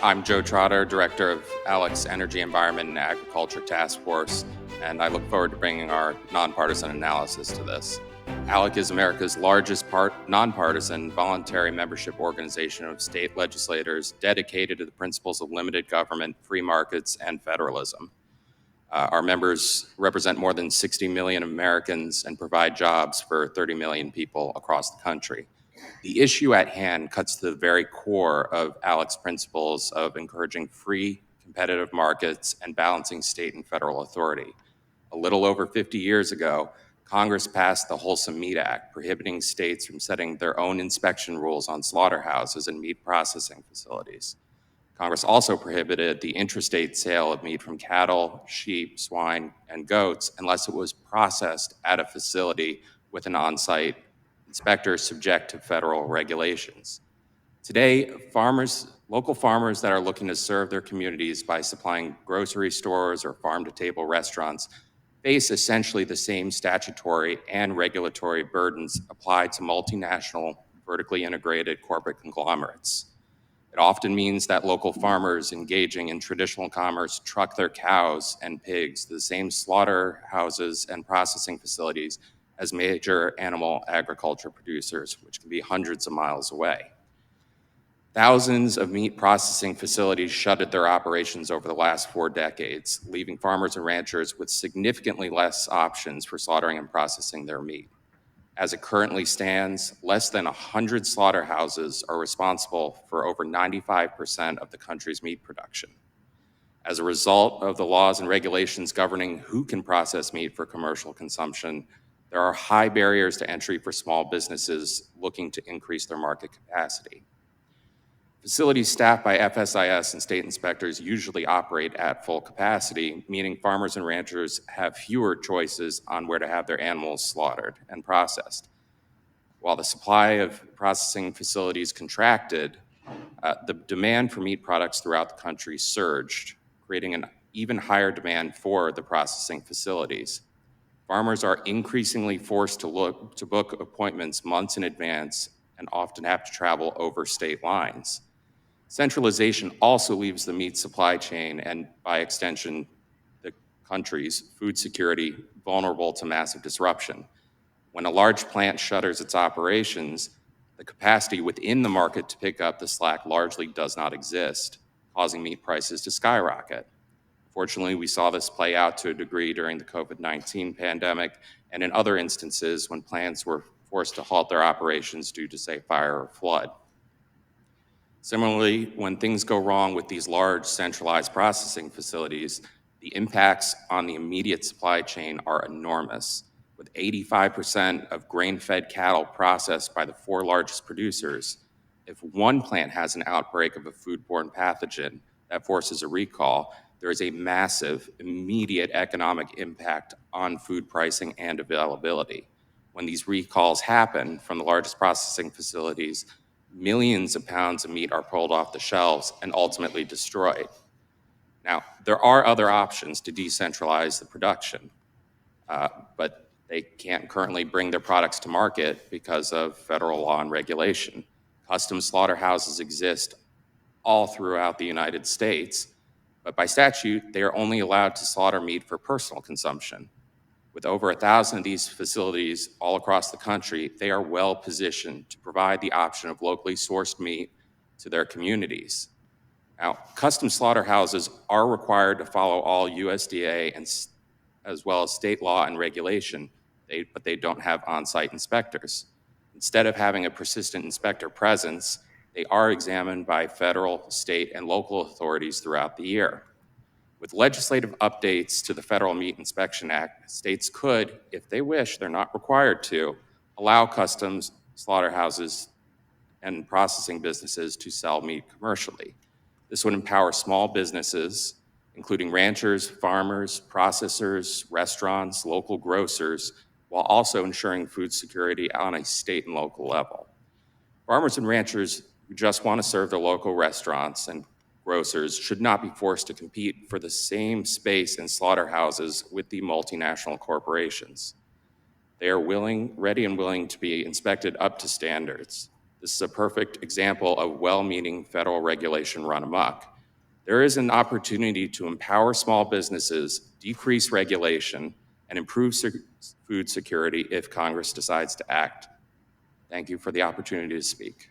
I'm Joe Trotter, Director of ALEC's Energy, Environment, and Agriculture Task Force, and I look forward to bringing our nonpartisan analysis to this. ALEC is America's largest nonpartisan voluntary membership organization of state legislators dedicated to the principles of limited government, free markets, and federalism. Our members represent more than 60 million Americans and provide jobs for 30 million people across the country. The issue at hand cuts to the very core of ALEC's principles of encouraging free, competitive markets and balancing state and federal authority. A little over 50 years ago, Congress passed the Wholesome Meat Act, prohibiting states from setting their own inspection rules on slaughterhouses and meat processing facilities. Congress also prohibited the interstate sale of meat from cattle, sheep, swine, and goats unless it was processed at a facility with an on-site inspector subject to federal regulations. Today, local farmers that are looking to serve their communities by supplying grocery stores or farm-to-table restaurants face essentially the same statutory and regulatory burdens applied to multinational, vertically integrated corporate conglomerates. It often means that local farmers engaging in traditional commerce truck their cows and pigs to the same slaughterhouses and processing facilities as major animal agriculture producers, which can be hundreds of miles away. Thousands of meat processing facilities shuttered their operations over the last 4 decades, leaving farmers and ranchers with significantly less options for slaughtering and processing their meat. As it currently stands, less than 100 slaughterhouses are responsible for over 95% of the country's meat production. As a result of the laws and regulations governing who can process meat for commercial consumption, there are high barriers to entry for small businesses looking to increase their market capacity. Facilities staffed by FSIS and state inspectors usually operate at full capacity, meaning farmers and ranchers have fewer choices on where to have their animals slaughtered and processed. While the supply of processing facilities contracted, the demand for meat products throughout the country surged, creating an even higher demand for the processing facilities. Farmers are increasingly forced to book appointments months in advance and often have to travel over state lines. Centralization also leaves the meat supply chain and, by extension, the country's food security vulnerable to massive disruption. When a large plant shutters its operations, the capacity within the market to pick up the slack largely does not exist, causing meat prices to skyrocket. Fortunately, we saw this play out to a degree during the COVID-19 pandemic and in other instances when plants were forced to halt their operations due to, say, fire or flood. Similarly, when things go wrong with these large centralized processing facilities, the impacts on the immediate supply chain are enormous. With 85% of grain-fed cattle processed by the 4 largest producers, if one plant has an outbreak of a foodborne pathogen that forces a recall, there is a massive, immediate economic impact on food pricing and availability. When these recalls happen from the largest processing facilities, millions of pounds of meat are pulled off the shelves and ultimately destroyed. Now, there are other options to decentralize the production, but they can't currently bring their products to market because of federal law and regulation. Custom slaughterhouses exist all throughout the United States, but by statute, they are only allowed to slaughter meat for personal consumption. With over 1,000 of these facilities all across the country, they are well positioned to provide the option of locally sourced meat to their communities. Now, custom slaughterhouses are required to follow all USDA and as well as state law and regulation, but they don't have on-site inspectors. Instead of having a persistent inspector presence, they are examined by federal, state, and local authorities throughout the year. With legislative updates to the Federal Meat Inspection Act, states could, if they wish, they're not required to, allow customs slaughterhouses and processing businesses to sell meat commercially. This would empower small businesses, including ranchers, farmers, processors, restaurants, local grocers, while also ensuring food security on a state and local level. Farmers and ranchers who just want to serve their local restaurants and grocers should not be forced to compete for the same space in slaughterhouses with the multinational corporations. They are ready and willing to be inspected up to standards. This is a perfect example of well-meaning federal regulation run amok. There is an opportunity to empower small businesses, decrease regulation, and improve food security if Congress decides to act. Thank you for the opportunity to speak.